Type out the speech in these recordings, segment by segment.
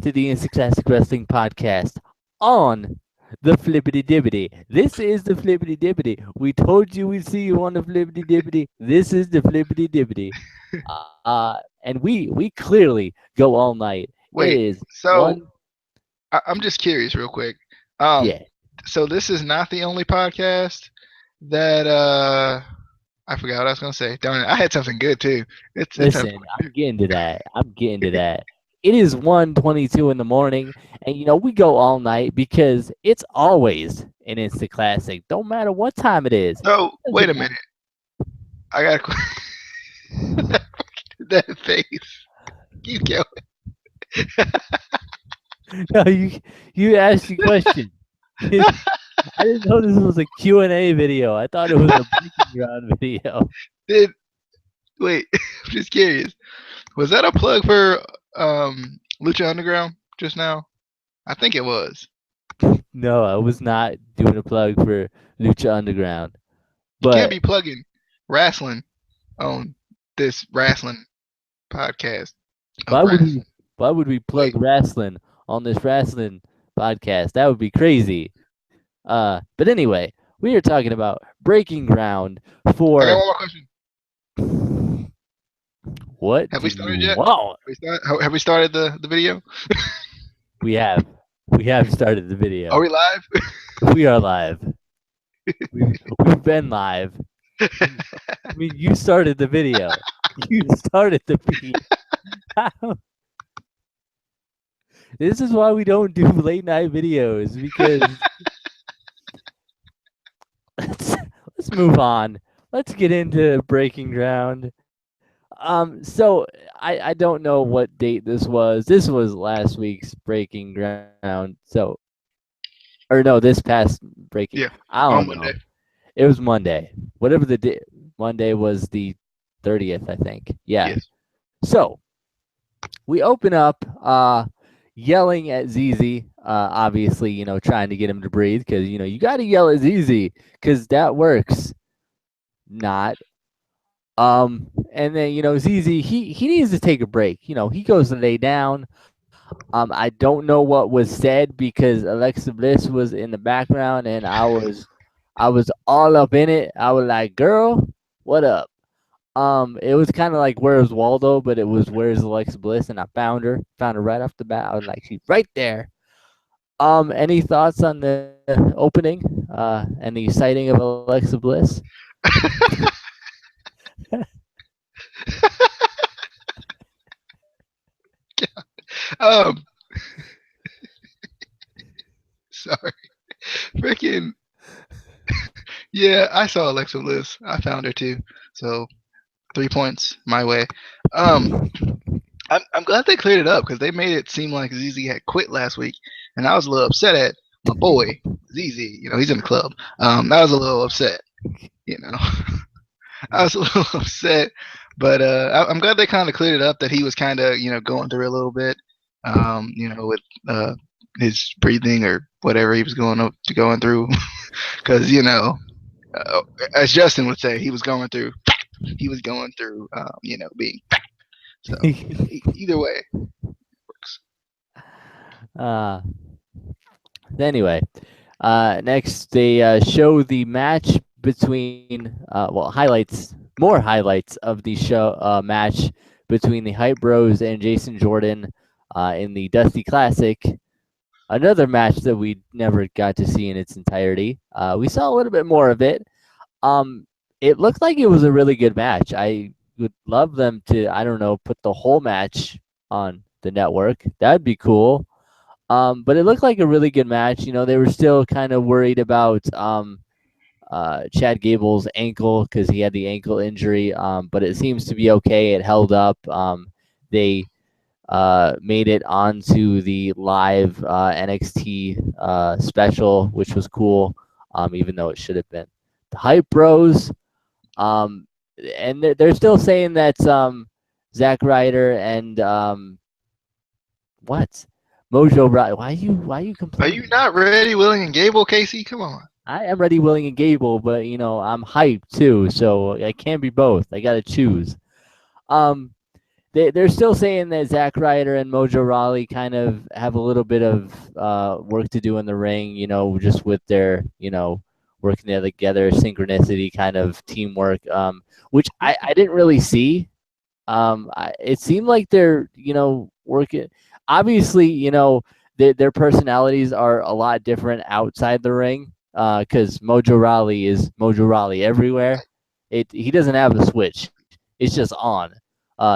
to the Instant Classic Wrestling Podcast on the Flippity Dibbity. This is the Flippity Dibbity. We told you we'd see you on the Flippity Dibbity. This is the Flippity Dibbity. And we clearly go all night. It Wait, is so one, I'm just curious, real quick. Um, yeah. so this is not the only podcast that I forgot what I was gonna say. Darn it, I had something good too. It's Listen, I'm getting to that. I'm getting to that. It is 1:22 in the morning, and we go all night because it's always an instant classic. Don't matter what time it is. so wait Doesn't a matter. minute. I got that face. Keep going. No, you asked your question. I didn't know this was a Q&A video. I thought it was a breaking ground video. Did wait? I'm just curious. Was that a plug for Lucha Underground just now? I think it was. No, I was not doing a plug for Lucha Underground. You can't But be plugging wrestling on this wrestling podcast of why would wrestling. we why would we Wait, plug wrestling on this wrestling podcast? That would be crazy. But anyway, we are talking about breaking ground I got for one more question. what Have do we you started yet? want? Have we started the video? We have we have started the Are video. we live? We are live. We've been live. I mean, you started the video. You started the feed. This is why we don't do late night videos because let's let's move on. Let's get into breaking ground. So I don't know what date this was. This was last week's breaking ground. So or no, this past breaking. Yeah, I don't on know. Monday. It was Monday. Whatever the day. Monday was the 30th, I think. Yeah. Yes. So we open up yelling at ZZ, obviously, trying to get him to breathe because, you got to yell at ZZ because that works. Not. And then, ZZ, he needs to take a break. He goes to lay down. I don't know what was said because Alexa Bliss was in the background and I was all up in it. I was like, girl, what up? It was kind of like Where's Waldo, but it was Where's Alexa Bliss, and I found her right off the bat. I was like, she's right there. Any thoughts on the opening, and the sighting of Alexa Bliss? um, sorry. Freaking yeah, I saw Alexa Bliss. I found her too. So 3 points my way. Um, I'm glad they cleared it up because they made it seem like ZZ had quit last week, and I was a little upset at my boy ZZ. He's in the club. I was a little upset. You know, I was a little upset, but I'm glad they kind of cleared it up that he was kind of going through a little bit. With his breathing or whatever he was going through, because uh, as Justin would say, he was going through. He was going through, being so. Either way, works. uh, anyway, next they show the match between, more highlights of the show match between the Hype Bros and Jason Jordan in the Dusty Classic. Another match that we never got to see in its entirety. We saw a little bit more of it. It looked like it was a really good match. I would love them to, I don't know, put the whole match on the network. That'd be cool. But it looked like a really good match. They were still kind of worried about Chad Gable's ankle because he had the ankle injury. But it seems to be okay. It held up. They made it onto the live NXT special, which was cool, even though it should have been the Hype Bros. And they're still saying that Zack Ryder and what Mojo Rawley. Why are you Are you complaining? not ready, Willing and Gable, Casey? Come on. I am ready, willing, and Gable, but I'm hyped too, so I can't be both. I gotta choose. Um, they're still saying that Zack Ryder and Mojo Rawley kind of have a little bit of work to do in the ring, just with their, working together, synchronicity, kind of teamwork, which I didn't really see. It seemed like they're, working. Obviously, their personalities are a lot different outside the ring. Because Mojo Rawley is Mojo Rawley everywhere. He doesn't have a switch. It's just on.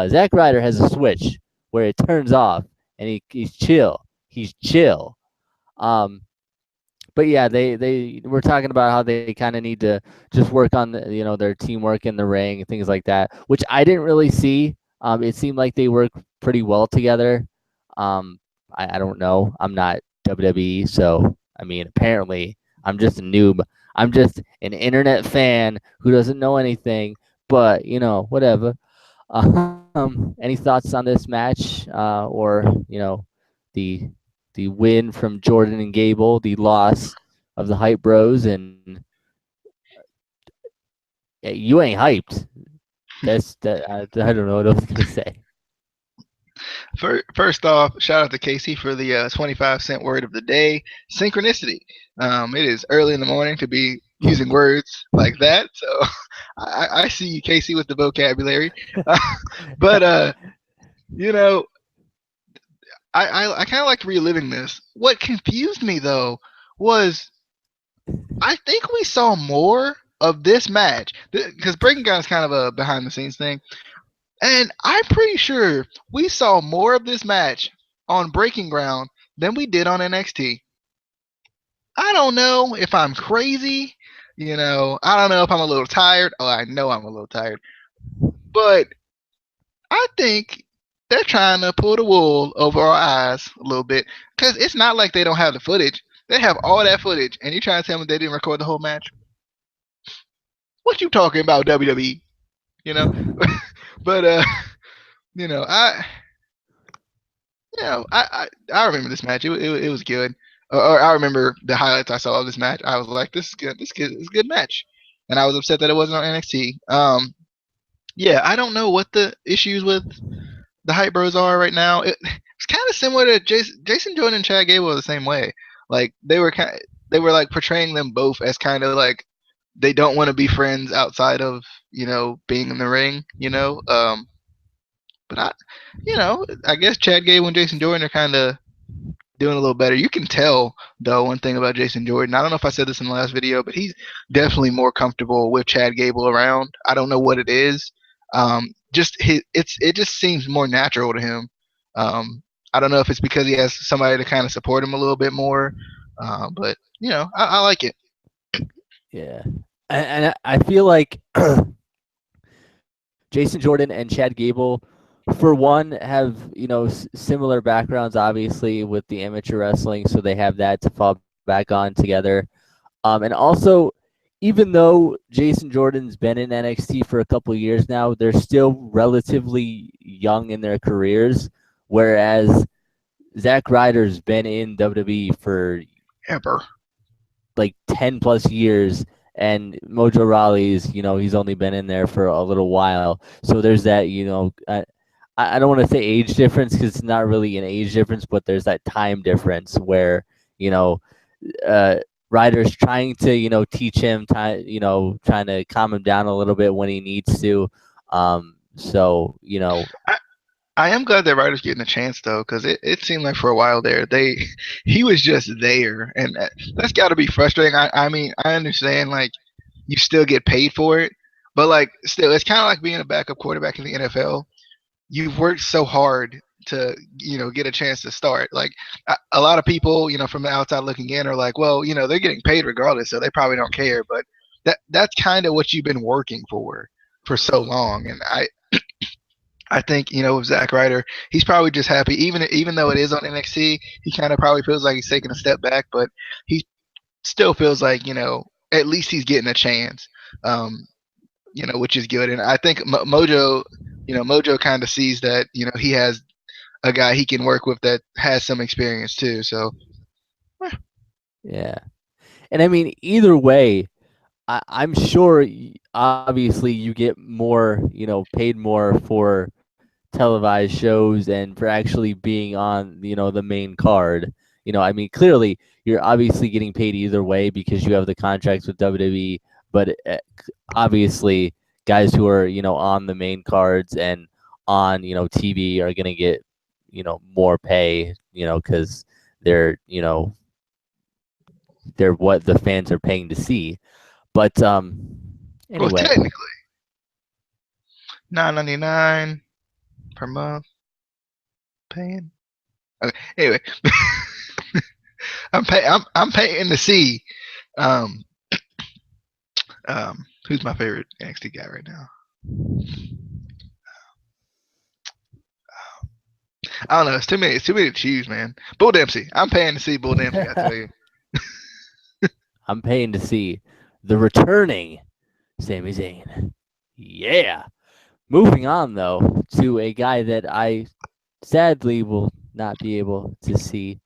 Zack Ryder has a switch where it turns off, and he's chill. He's chill. Um, but yeah, they were talking about how they kind of need to just work on their teamwork in the ring and things like that, which I didn't really see. It seemed like they work pretty well together. I don't know. I'm not WWE, so I mean, apparently I'm just a noob. I'm just an internet fan who doesn't know anything. But whatever. Any thoughts on this match, or the the win from Jordan and Gable, the loss of the Hype Bros, and you ain't hyped. That's that. I don't know what I was gonna say. First off, shout out to Casey for the 25-cent word of the day, synchronicity. It is early in the morning to be using words like that, so I see you, Casey, with the vocabulary. Uh, but you know, I kind of like reliving this. What confused me though was I think we saw more of this match because Breaking Down is kind of a behind the scenes thing. And I'm pretty sure we saw more of this match on Breaking Ground than we did on NXT. I don't know if I'm crazy. I don't know if I'm a little tired. Oh, I know I'm a little tired. But I think they're trying to pull the wool over our eyes a little bit. Because it's not like they don't have the footage. They have all that footage. And you're trying to tell me they didn't record the whole match? What you talking about, WWE? You know? But, you know, I I remember this match. It was good. Or I remember the highlights I saw of this match. I was like, this is good. This is a good match. And I was upset that it wasn't on NXT. Yeah, I don't know what the issues with the Hype Bros are right now. It's kind of similar to Jason Jordan and Chad Gable the same way. Like they were like portraying them both as kind of like they don't want to be friends outside of being in the ring. But I guess Chad Gable and Jason Jordan are kind of doing a little better. You can tell though one thing about Jason Jordan. I don't know if I said this in the last video, but he's definitely more comfortable with Chad Gable around. I don't know what it is. It just seems more natural to him. I don't know if it's because he has somebody to kind of support him a little bit more. But I like it. Yeah, and I feel like Jason Jordan and Chad Gable, for one, have similar backgrounds, obviously with the amateur wrestling, so they have that to fall back on together. And also, even though Jason Jordan's been in NXT for a couple of years now, they're still relatively young in their careers, whereas Zack Ryder's been in WWE for Ever. like 10 plus years, and Mojo Rawley's, he's only been in there for a little while. So there's that, I don't want to say age difference because it's not really an age difference, but there's that time difference where, you know, uh, Ryder's trying to, teach him, trying to calm him down a little bit when he needs to. So, I, I am glad that Ryder's getting a chance though, because it seemed like for a while there he was just there, and that's got to be frustrating. I mean I understand like you still get paid for it, but like still it's kind of like being a backup quarterback in the NFL. You've worked so hard to get a chance to start. Like a lot of people from the outside looking in are like, well, they're getting paid regardless, so they probably don't care. But that's kind of what you've been working for so long, and I think with Zack Ryder, he's probably just happy. Even though it is on NXT, he kind of probably feels like he's taking a step back, but he still feels like at least he's getting a chance, um, which is good. And I think Mojo kind of sees that he has a guy he can work with that has some experience too. So yeah. And I mean, either way, I'm sure obviously you get more, paid more for televised shows and for actually being on, the main card. I mean, clearly you're obviously getting paid either way because you have the contracts with WWE, but obviously guys who are, on the main cards and on, TV are going to get, more pay, cuz they're, they're what the fans are paying to see. But Well, anyway, technically, 9.99 per month paying. Okay. Anyway, I'm paying to see. Um, who's my favorite NXT guy right now? I don't know. It's too many. It's too many to choose, man. Bull Dempsey. I'm paying to see Bull Dempsey. I tell you. I'm paying to see the returning Sami Zayn. Yeah. Moving on though to a guy that I sadly will not be able to see,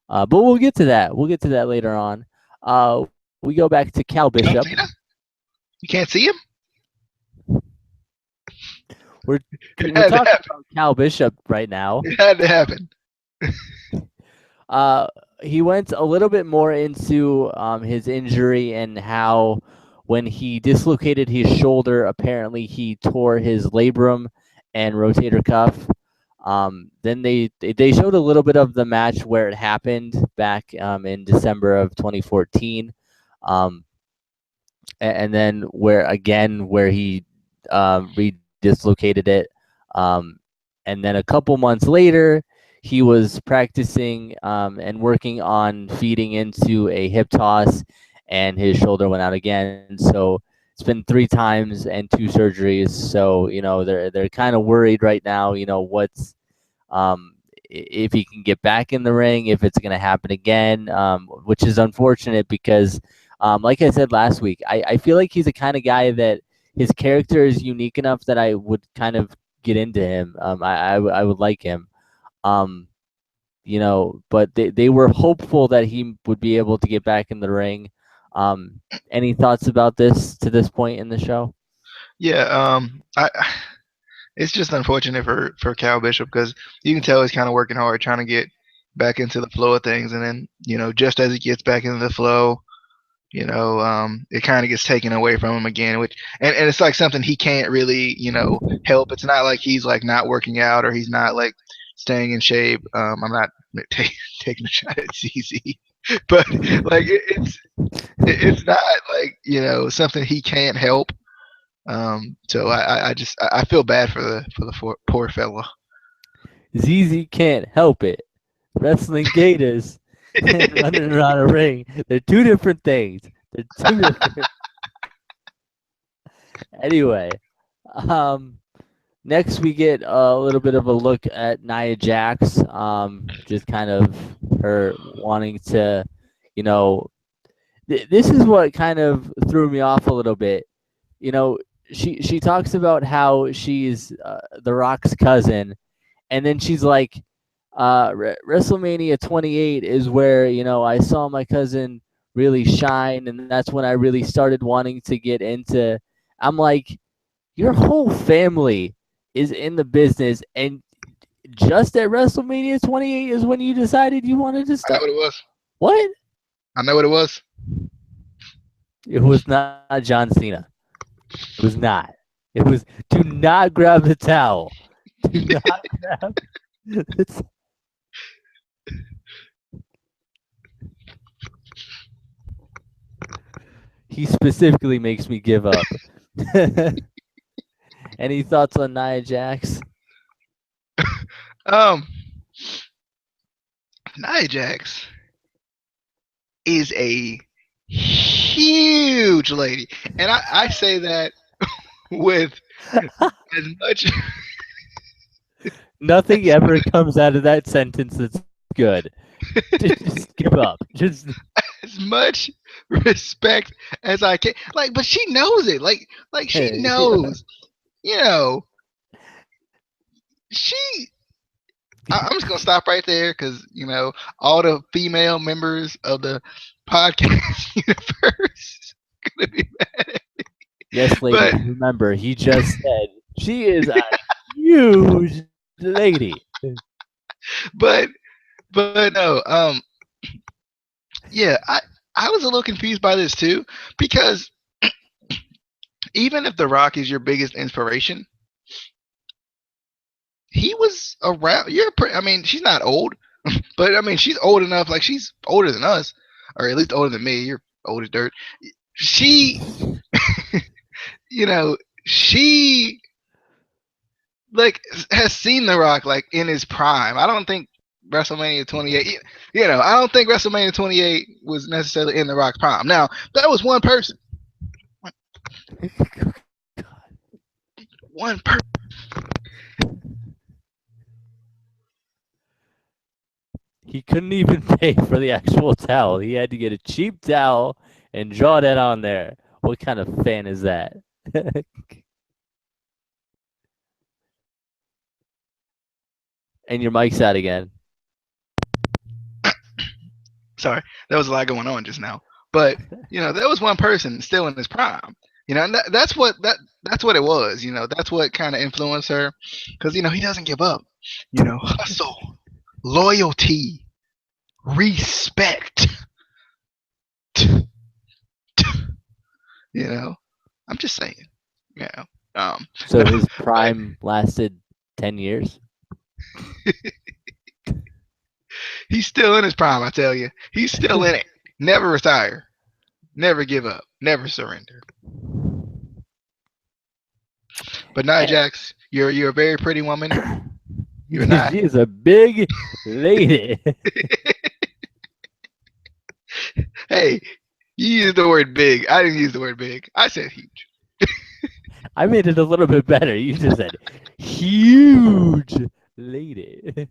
but we'll get to that. We'll get to that later on. We go back to Cal Bishop. John Cena? You can't see him. We're It we're had to talking happen. about Cal Bishop right now. It had to happen. Uh, he went a little bit more into his injury and how when he dislocated his shoulder, apparently he tore his labrum and rotator cuff. Then they showed a little bit of the match where it happened back in December of 2014. Um, and then where he redislocated it. Um, and then a couple months later, he was practicing and working on feeding into a hip toss, and his shoulder went out again. So it's been 3 times and 2 surgeries. So they're kind of worried right now. What's if he can get back in the ring, if it's going to happen again, which is unfortunate because, like I said last week, I feel like he's the kind of guy that his character is unique enough that I would kind of get into him. I would like him. Um, but they were hopeful that he would be able to get back in the ring. Any thoughts about this to this point in the show? Yeah. I. It's just unfortunate for Cal Bishop because you can tell he's kind of working hard, trying to get back into the flow of things, and then just as he gets back into the flow, it kind of gets taken away from him again, which and it's like something he can't really help. It's not like he's like not working out or he's not like staying in shape. I'm not taking a shot at CZ, but like it's not like something he can't help. So I just I feel bad for the poor fella. ZZ can't help it. Wrestling gators and running around a ring. They're two different things. They're two different. Anyway, um, next we get a little bit of a look at Nia Jax. Just kind of her wanting to, you know, this is what kind of threw me off a little bit. You know, she talks about how she's The Rock's cousin, and then she's like, WrestleMania 28 is where I saw my cousin really shine, and that's when I really started wanting to get into. I'm like, your whole family is in the business, and just at WrestleMania 28 is when you decided you wanted to I know start. what it was. What? I know what it was. It was not John Cena. It was not. It was, do not grab the towel. Do not grab. It's, he specifically makes me give up. Any thoughts on Nia Jax? Um, Nia Jax is a huge lady, and I say that with as much Nothing ever comes out of that sentence that's good. Just give up. Just as much respect as I can. Like, but she knows it. Like she knows. You know, she I'm just gonna stop right there because all the female members of the podcast universe gonna be mad. yes, ladies. But Remember, he just said she is a huge lady. But but no, yeah, I was a little confused by this too because even if The Rock is your biggest inspiration, he was around. I mean, she's not old, but I mean, she's old enough. Like she's older than us, or at least older than me. You're old as dirt. She, you know, she like has seen The Rock like in his prime. I don't think WrestleMania 28. I don't think WrestleMania 28 was necessarily in The Rock's prime. Now that was one person. One person. He couldn't even pay for the actual towel. He had to get a cheap towel and draw that on there. What kind of fan is that? And your mic's out again. Sorry, there was a lot going on just now. But there was one person still in his prime. And that's what it was. That's what kind of influenced her, because he doesn't give up. Hustle, loyalty, respect. You know, I'm just saying. You know, So his but prime lasted 10 years? he's still in his prime. I tell you, he's still in it. Never retire. Never give up. Never surrender. But Nia Jax, you're a very pretty woman. You're not. She is a big lady. Hey, you used the word big. I didn't use the word big. I said huge. I made it a little bit better. You just said huge lady.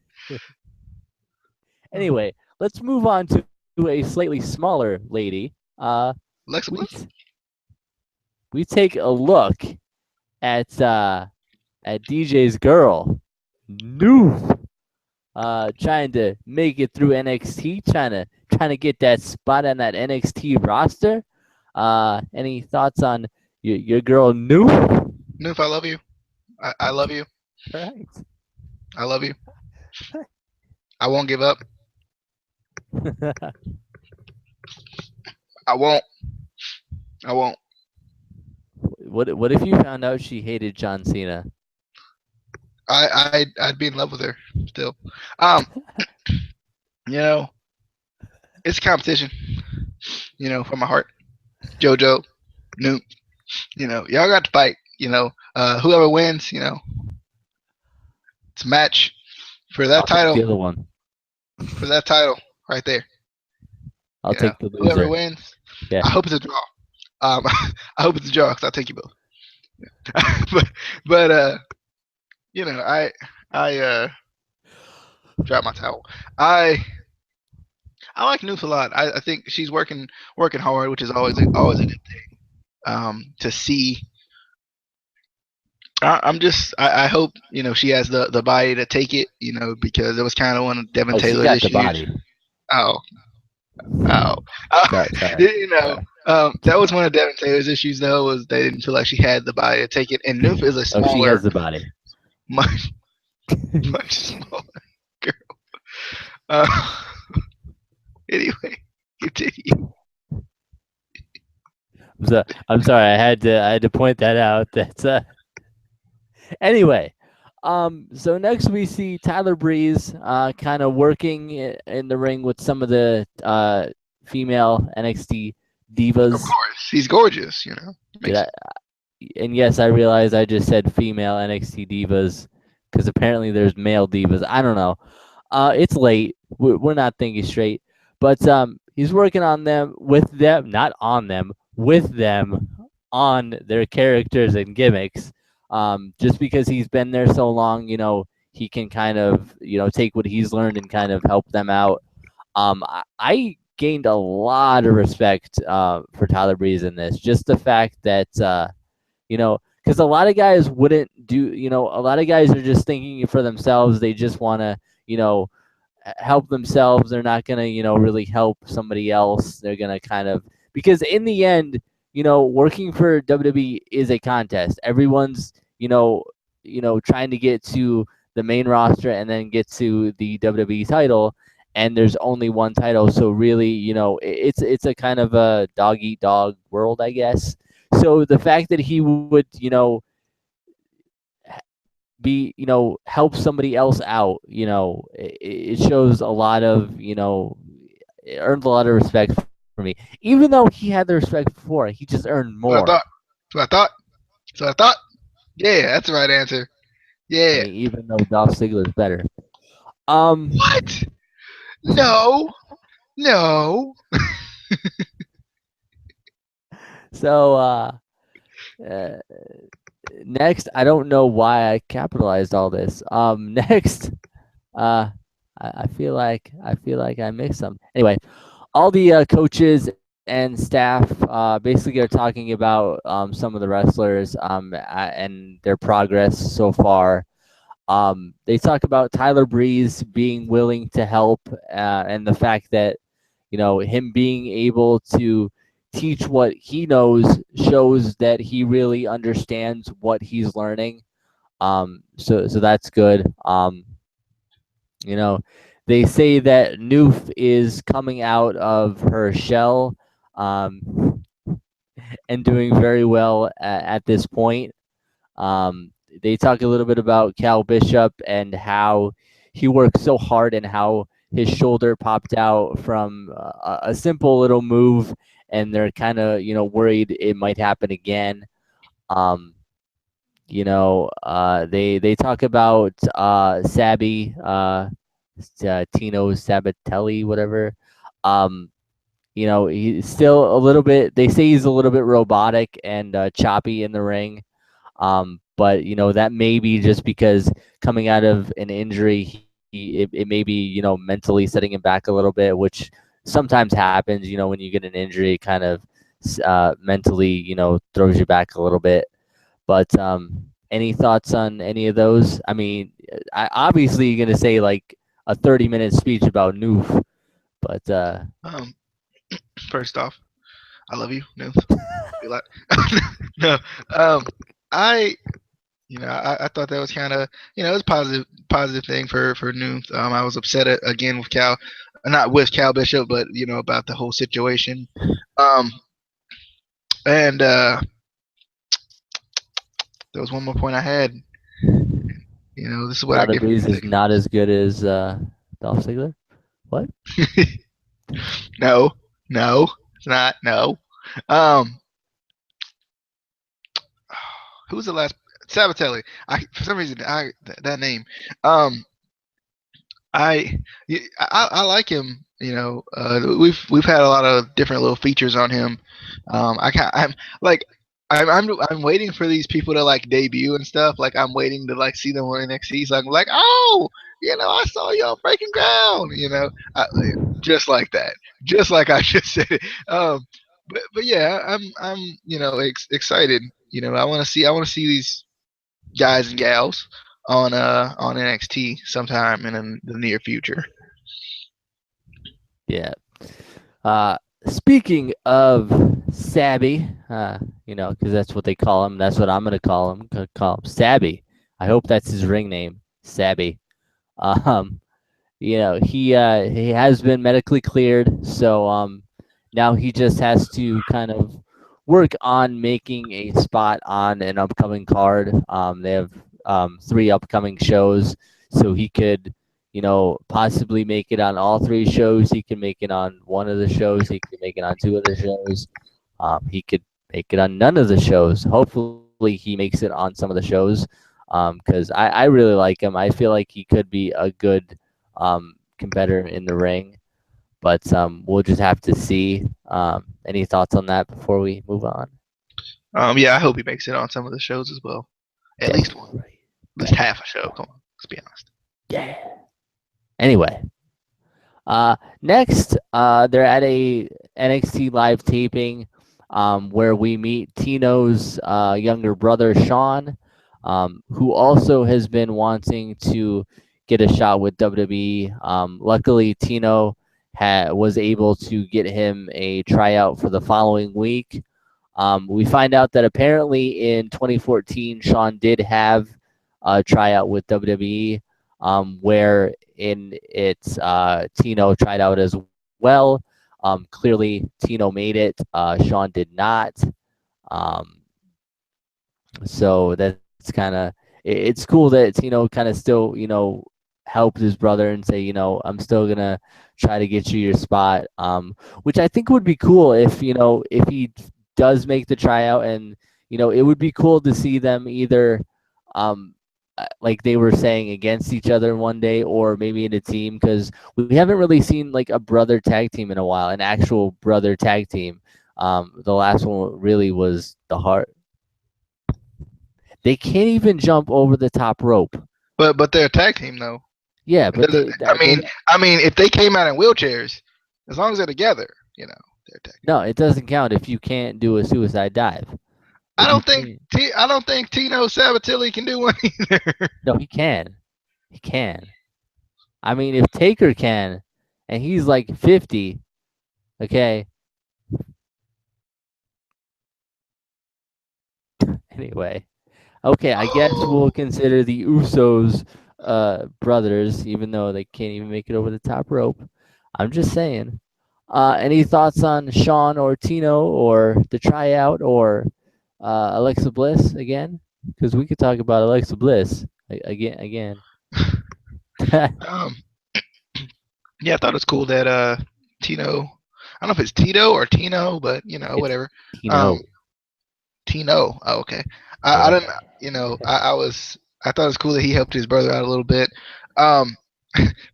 Anyway, let's move on to a slightly smaller lady. Alexa We Bliss? we take a look at DJ's girl, Noof, trying to make it through NXT, trying to get that spot on that NXT roster. Any thoughts on your girl Noof? Noof, I love you. I love you. Right. I love you. I won't give up. I won't. I won't. What if you found out she hated John Cena? I'd be in love with her still. Um, you know, it's a competition. From my heart. JoJo, Noof. Y'all got to fight. Whoever wins, it's a match for that I'll take title. the other one. For that title, right there. I'll take the Whoever loser. wins, Yeah. I hope it's a draw. I hope it's a draw because I'll take you both. but I drop my towel. I like Noof a lot. I think she's working hard, which is always a good thing. To see. I hope she has the body to take it. Because it was kind of one of Devin Oh, she Taylor's got the issues. body. Oh, oh, oh. Sorry. That was one of Devin Taylor's issues, though, was they didn't feel like she had the body to take it. And Noof is a Oh, she has smaller, the body. much much smaller girl. Uh, anyway, continue. So, I'm sorry. I had to point that out. That's Anyway. So next we see Tyler Breeze kind of working in the ring with some of the female NXT Of divas. course, he's gorgeous. Did I, and yes, I realize I just said female NXT divas because apparently there's male divas. I don't know. It's late. We're not thinking straight. But he's working on them, with them, not on them, with them, on their characters and gimmicks. Just because he's been there so long, he can kind of, take what he's learned and kind of help them out. I gained a lot of respect for Tyler Breeze in this. Just the fact that, because a lot of guys wouldn't do, a lot of guys are just thinking for themselves. They just want to, help themselves. They're not going to, really help somebody else. They're going to kind of, because in the end, working for WWE is a contest. Everyone's, trying to get to the main roster and then get to the WWE title, and there's only one title. So really, it's a kind of a dog eat dog world, I guess. So the fact that he would, be, help somebody else out, it shows a lot of, it earned a lot of respect for me. Even though he had the respect before, he just earned What I more. thought. What I thought. So I thought. Yeah, that's the right answer. I Yeah. mean, even though Dolph Ziggler's better. Um, What? No. No. so uh, next, I don't know why I capitalized all this. Next, uh, I feel like I missed some. Anyway, all the coaches and staff basically are talking about some of the wrestlers and their progress so far. They talk about Tyler Breeze being willing to help, and the fact that him being able to teach what he knows shows that he really understands what he's learning. So that's good. You know, they say that Noof is coming out of her shell, um, and doing very well at this point. Um, they talk a little bit about Cal Bishop and how he worked so hard and how his shoulder popped out from a simple little move, and they're kind of worried it might happen again. Um, they talk about Sabby, Tino Sabatelli, whatever. Um, he's still a little bit. They say he's a little bit robotic and choppy in the ring. But that may be just because coming out of an injury, it may be mentally setting him back a little bit, which sometimes happens. When you get an injury, it kind of mentally throws you back a little bit. But any thoughts on any of those? I mean, obviously you're gonna say like a 30-minute speech about Noof, but Um. First off, I love you, Noof. Love you a lot. No. I. I thought that was kind of, it was positive thing for Noof. I was upset again with Cal, not with Cal Bishop, but about the whole situation. Um. And there was one more point I had. This is what I Tyler get for Breeze is predicting. not as good as Dolph Ziggler. What? No, no, it's not. No. Um, who was the last? Sabatelli. For some reason that name. Um, I, I like him. We've had a lot of different little features on him. I'm like I'm waiting for these people to like debut and stuff. Like I'm waiting to like see them on NXT. So I'm like, oh, I saw you on Breaking Ground. Just like that, just like I just said it. But yeah, I'm excited. I want to see these guys and gals on NXT sometime in the near future. Yeah. Speaking of Sabby, because that's what they call him. That's what I'm gonna call him. Gonna call him Sabby. I hope that's his ring name, Sabby. Um, he has been medically cleared, so now he just has to kind of work on making a spot on an upcoming card. They have 3 upcoming shows, so he could possibly make it on all 3 shows. He can make it on one of the shows. He could make it on 2 of the shows. He could make it on none of the shows. Hopefully, he makes it on some of the shows, because I really like him. I feel like he could be a good competitor in the ring, but we'll just have to see. Any thoughts on that before we move on? Yeah, I hope he makes it on some of the shows as well. At least one, Definitely. at least half a show. Come on, let's be honest. Yeah. Anyway, next, they're at a NXT live taping, where we meet Tino's younger brother Sean, who also has been wanting to get a shot with WWE. Luckily, Tino was able to get him a tryout for the following week. We find out that apparently in 2014, Sean did have a tryout with WWE. where in it's Tino tried out as well. Clearly, Tino made it. Sean did not. Um, so that's kind of it's cool that Tino kind of still helped his brother and say I'm still gonna try to get you your spot, which I think would be cool if if he does make the tryout, and it would be cool to see them either like they were saying against each other one day or maybe in a team, because we haven't really seen like a brother tag team in a while, an actual brother tag team. The last one really was the heart. They can't even jump over the top rope. But they're a tag team though. Yeah, It but doesn't. I mean, if they came out in wheelchairs, as long as they're together, they're a tag team. no, it doesn't count if you can't do a suicide dive. If you can't, I don't think Tino Sabatilli can do one either. no, he can. He can. I mean, if Taker can, and he's like 50, okay. Anyway, okay, I guess we'll consider the Usos brothers, even though they can't even make it over the top rope. I'm just saying. Any thoughts on Sean or Tino or the tryout or Alexa Bliss again? Because we could talk about Alexa Bliss again. um, yeah, I thought it was cool that Tino. I don't know if it's Tito or Tino, but It's whatever. Um, Tino. Tino. Oh, okay. I Yeah. don't. I thought it was cool that he helped his brother out a little bit. Um,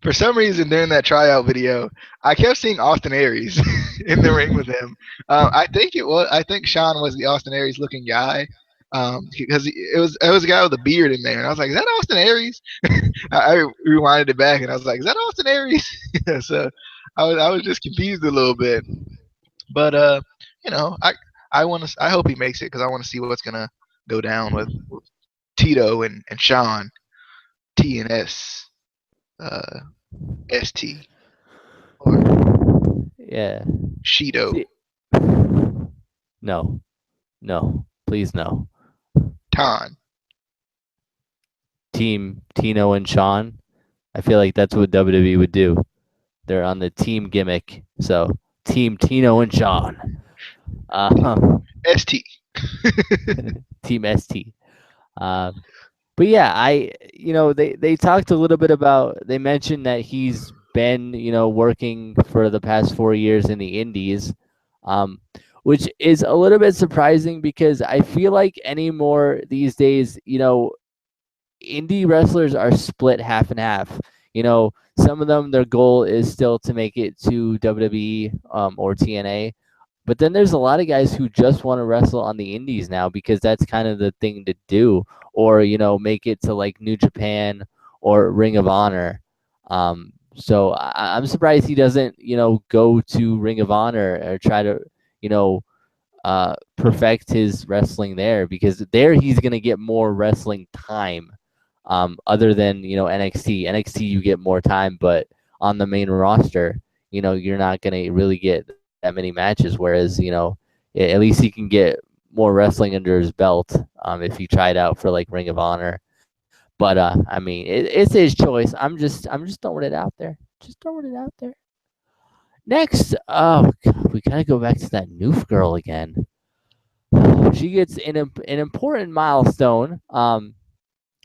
for some reason during that tryout video, I kept seeing Austin Aries in the ring with him. I think it was. I think Sean was the Austin Aries looking guy. Because it was a guy with a beard in there, and I was like, "Is that Austin Aries?" I rewinded it back, and I was like, "Is that Austin Aries?" So I was just confused a little bit, but I want to. I hope he makes it because I want to see what's gonna go down with Tito and Sean T and S ST or Yeah. Shido See, no, no, please no. Tan. Team Tino and Sean. I feel like that's what WWE would do. They're on the team gimmick. So Team Tino and Sean. Uh, ST. Team ST. Uh, but yeah, they talked a little bit about. They mentioned that he's been working for the past 4 years in the Indies, um, which is a little bit surprising because I feel like anymore these days, indie wrestlers are split half and half. Some of them their goal is still to make it to WWE or TNA, but then there's a lot of guys who just want to wrestle on the indies now because that's kind of the thing to do, or make it to like New Japan or Ring of Honor. So I'm surprised he doesn't go to Ring of Honor or try to you know perfect his wrestling there, because there he's gonna get more wrestling time. Other than NXT. NXT you get more time, but on the main roster, you're not gonna really get that many matches. Whereas at least he can get more wrestling under his belt if he tried out for like Ring of Honor. But I mean, it's his choice. I'm just throwing it out there. Just throwing it out there. Next, oh God, we gotta go back to that Noof girl again. She gets an important milestone.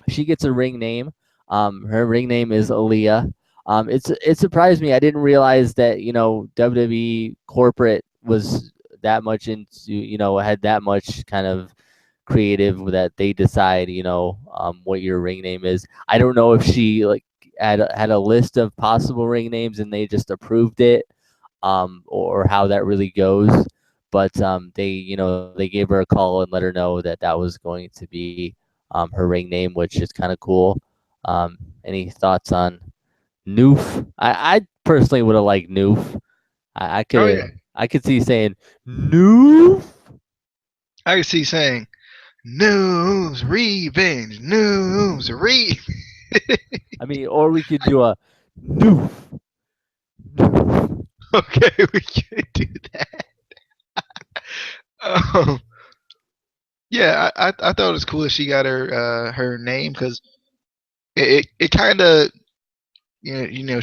She gets a ring name. Her ring name is Aaliyah. It surprised me. I didn't realize that WWE corporate was that much into had that much kind of creative that they decide what your ring name is. I don't know if she like had a list of possible ring names and they just approved it, or how that really goes. But they they gave her a call and let her know that that was going to be her ring name, which is kind of cool. Any thoughts on Noof? I personally would have liked Noof. I Oh yeah, could see saying Noof. I can see saying news revenge, news re. I mean, or we could do a Noof. Noof. Okay, we can do that. Um, yeah, I thought it was cool that she got her name because it kind of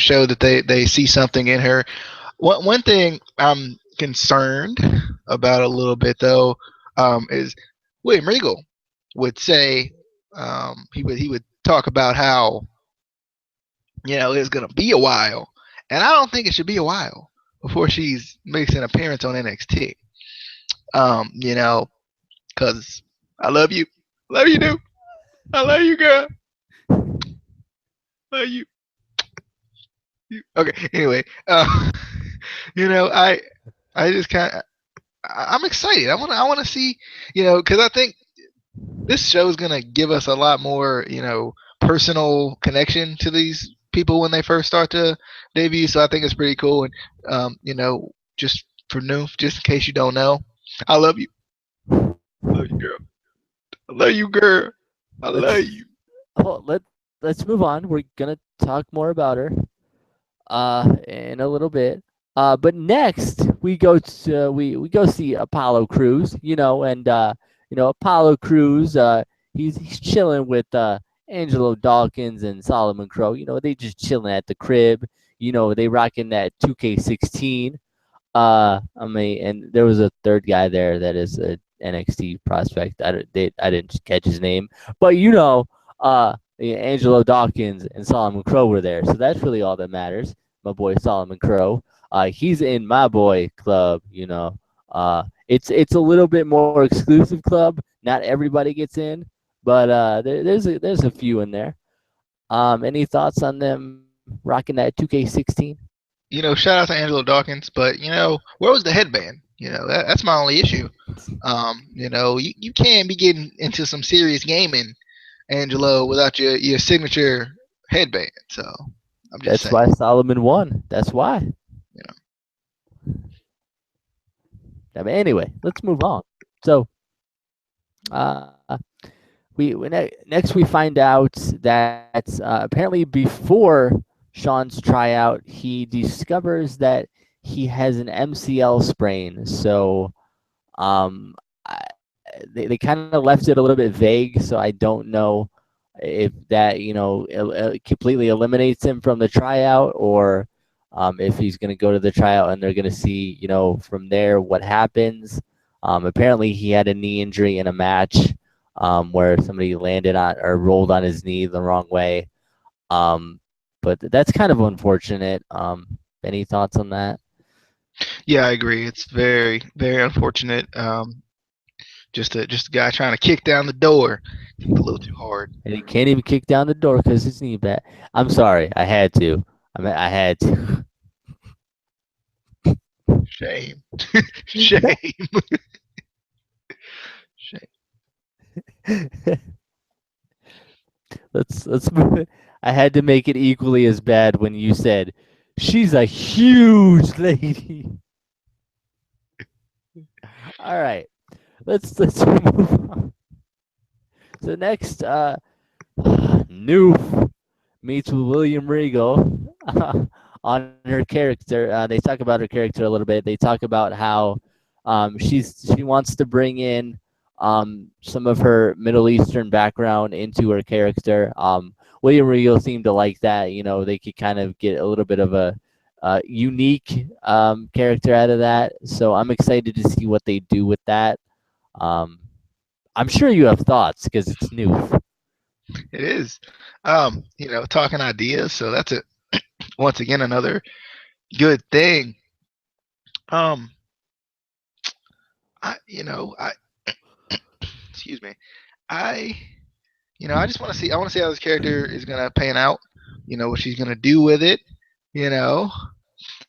show that they see something in her. One thing I'm concerned about a little bit though, is William Regal would say, he would talk about how it's gonna be a while, and I don't think it should be a while before she's makes an appearance on NXT. You know, cause I love you, dude, I love you, girl, love you. Okay. Anyway, you know, I just kind of I'm excited. I want to see, because I think this show is gonna give us a lot more, personal connection to these people when they first start to debut. So I think it's pretty cool. And just for new, just in case you don't know, I love you. I love you, girl. I love you, girl. I love Let's you. let's move on. We're gonna talk more about her in a little bit. But next we go see Apollo Crews, and Apollo Crews, he's chilling with Angelo Dawkins and Solomon Crow. They just chilling at the crib. They rocking that 2K16. I mean, and there was a third guy there that is a NXT prospect. I didn't catch his name, but yeah, Angelo Dawkins and Solomon Crow were there, so that's really all that matters. My boy Solomon Crow, he's in my boy club. It's a little bit more exclusive club. Not everybody gets in, but there's a few in there. Any thoughts on them rocking that 2K16? Shout out to Angelo Dawkins, but where was the headband? That's my only issue. You can't be getting into some serious gaming, Angelo, without your signature headband. So I'm just That's saying. why Solomon won. That's why. You know. I mean, anyway, let's move on. So, uh, next we find out that apparently before Sean's tryout, he discovers that he has an MCL sprain. So, um, I, they kind of left it a little bit vague. So I don't know if that completely eliminates him from the tryout, or if he's going to go to the tryout and they're going to see from there what happens. Apparently he had a knee injury in a match, where somebody landed on or rolled on his knee the wrong way. um, but that's kind of unfortunate. Any thoughts on that? Yeah, I agree. It's very, very unfortunate. Just a guy trying to kick down the door, kicked a little too hard. And he can't even kick down the door because his knee bad. I'm sorry, I had to. I had to. Shame, shame, shame. Let's move it. I had to make it equally as bad when you said she's a huge lady. All right, let's move on. So next, Noof meets with William Regal on her character. They talk about her character a little bit. They talk about how she wants to bring in some of her Middle Eastern background into her character. William Regal seemed to like that. They could kind of get a little bit of a unique character out of that. So I'm excited to see what they do with that. Um, I'm sure you have thoughts because it's new. It is. Talking ideas. So that's it. Once again, another good thing. Um, I excuse me. I I just want to see. I want to see how this character is gonna pan out. What she's gonna do with it. You know.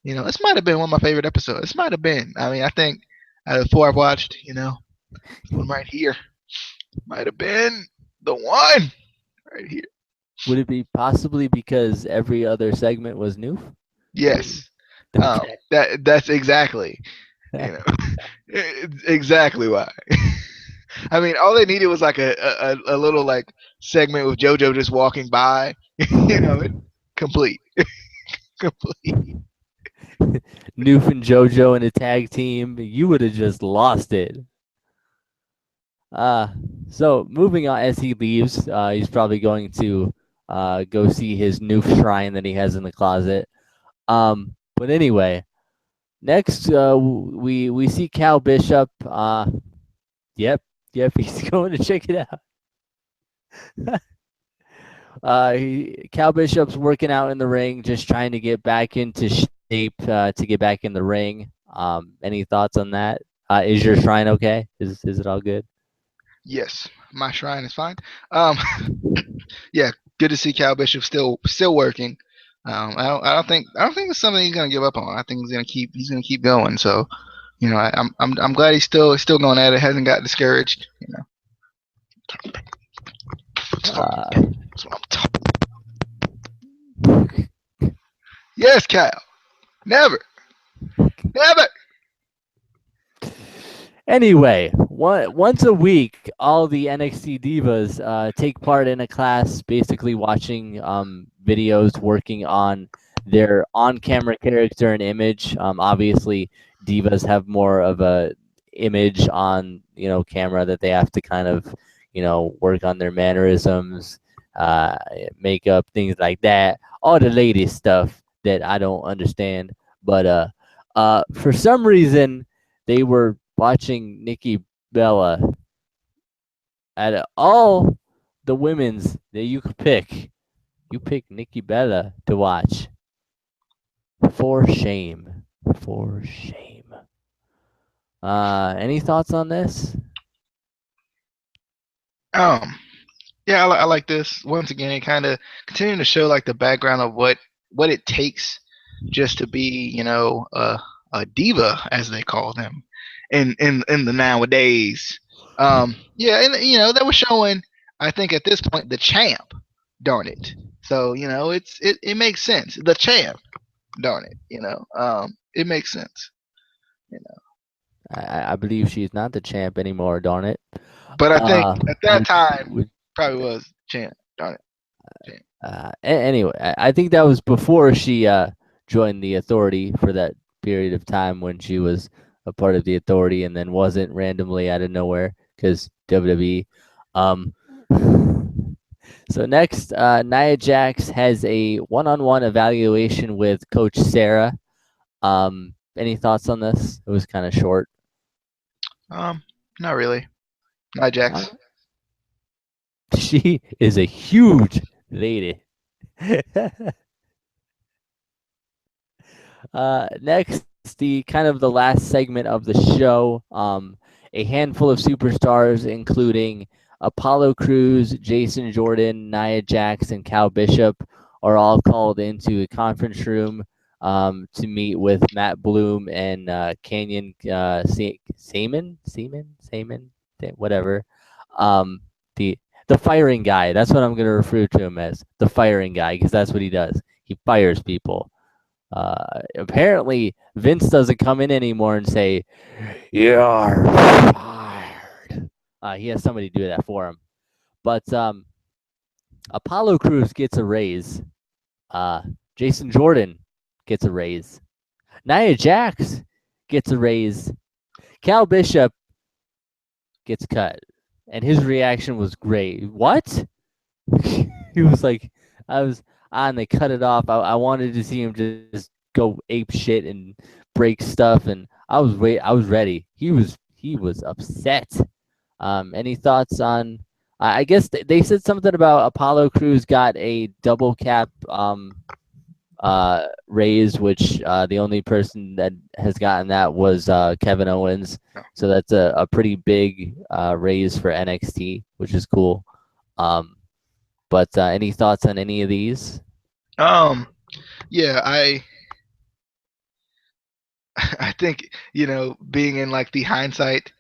This might have been one of my favorite episodes. This might have been. I mean, I think out of the four I've watched, this one right here might have been the one right here. Would it be possibly because every other segment was new? Yes. Okay. That's exactly. You know, exactly why. I mean, all they needed was like a little like segment with JoJo just walking by. It complete, complete. Noof and JoJo in a tag team, you would have just lost it. Uh, so moving on, as he leaves, he's probably going to go see his new shrine that he has in the closet. But anyway, next we see Cal Bishop. Yep, yep, he's going to check it out. Cal Bishop's working out in the ring, just trying to get back into shape to get back in the ring. Any thoughts on that? Is your shrine okay? Is it all good? Yes, my shrine is fine. Um, yeah, good to see Cal Bishop still working. I don't think it's something he's gonna give up on. I think he's gonna keep going. So I'm glad he's still going at it. Hasn't got discouraged. That's what Uh, that's what I'm talking. Yes, Cal. Never, never. Anyway, once a week, all the NXT divas take part in a class, basically watching videos working on their on-camera character and image. Obviously, divas have more of a image on camera that they have to kind of work on their mannerisms, uh, makeup, things like that. All the latest stuff that I don't understand, but for some reason they were watching Nikki Bella at all the women's that you could pick. You pick Nikki Bella to watch. For shame. For shame. Any thoughts on this? Um, yeah, I like this. Once again, it kind of continuing to show like the background of what it takes just to be, a diva as they call them, in the nowadays. Yeah, and they were showing. I think at this point the champ, darn it. So it makes sense. The champ, darn it. It makes sense. You know, I believe she's not the champ anymore, darn it. but I think at that Which time would probably was champ, darn it, champ. anyway, I think that was before she joined the Authority for that period of time when she was a part of the Authority and then wasn't randomly out of nowhere because WWE. Um, so next, Nia Jax has a one-on-one evaluation with Coach Sarah. Any thoughts on this? It was kind of short. Um, Not really. Not Uh, Jax. she is a huge lady. Next, the kind of the last segment of the show. A handful of superstars, including Apollo Crews, Jason Jordan, Nia Jax, and Cal Bishop, are all called into a conference room to meet with Matt Bloom and Canyon Seaman, whatever. Um, the the firing guy. That's what I'm going to refer to him as, the firing guy, because that's what he does. He fires people. Apparently, Vince doesn't come in anymore and say, "You're fired." He has somebody do that for him. But Apollo Crews gets a raise. Uh, Jason Jordan gets a raise. Nia Jax gets a raise. Cal Bishop gets cut. And his reaction was great. What? He was like, I was on. They cut it off. I wanted to see him just go ape shit and break stuff, and I was ready. He was upset. Any thoughts on? I guess they said something about Apollo Crews got a double cap raise, which the only person that has gotten that was Kevin Owens. So that's a pretty big raise for NXT, which is cool. Um, but any thoughts on any of these? Um, yeah, I think being in like the hindsight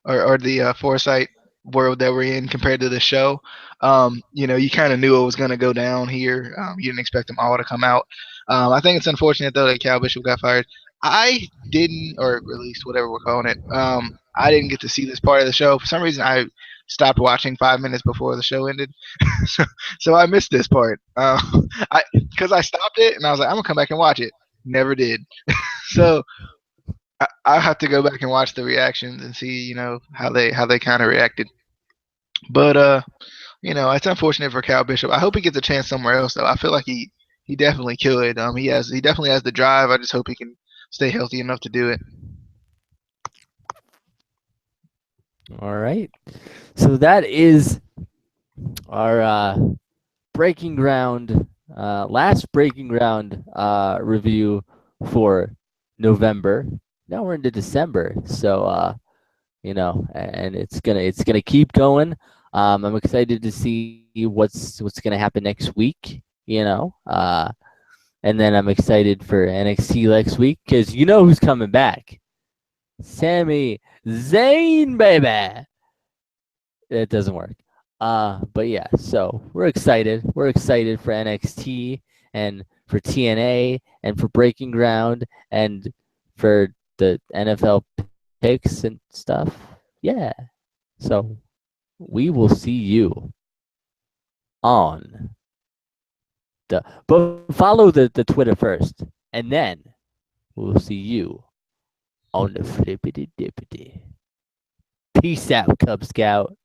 or the foresight world that we're in compared to the show, you kind of knew it was going to go down here. You didn't expect them all to come out. I think it's unfortunate though that Cal Bishop got fired. I didn't, or released, whatever we're calling it. I didn't get to see this part of the show for some reason. I stopped watching 5 minutes before the show ended, so, so I missed this part. I because I stopped it and I was like, I'm gonna come back and watch it. Never did. So I'll have to go back and watch the reactions and see, how they kind of reacted. But It's unfortunate for Cal Bishop. I hope he gets a chance somewhere else though. I feel like he definitely could. He definitely has the drive. I just hope he can stay healthy enough to do it. All right. So that is our breaking ground, last breaking ground review for November. Now we're into December, so and it's gonna keep going. I'm excited to see what's gonna happen next week. And then I'm excited for NXT next week because you know who's coming back. Sami Zayn, baby. It doesn't work. But yeah, so we're excited. We're excited for NXT and for TNA and for Breaking Ground and for the NFL picks and stuff. Yeah. So we will see you on but follow the Twitter first, and then we'll see you on the flippity dippity. Peace out, Cub Scout.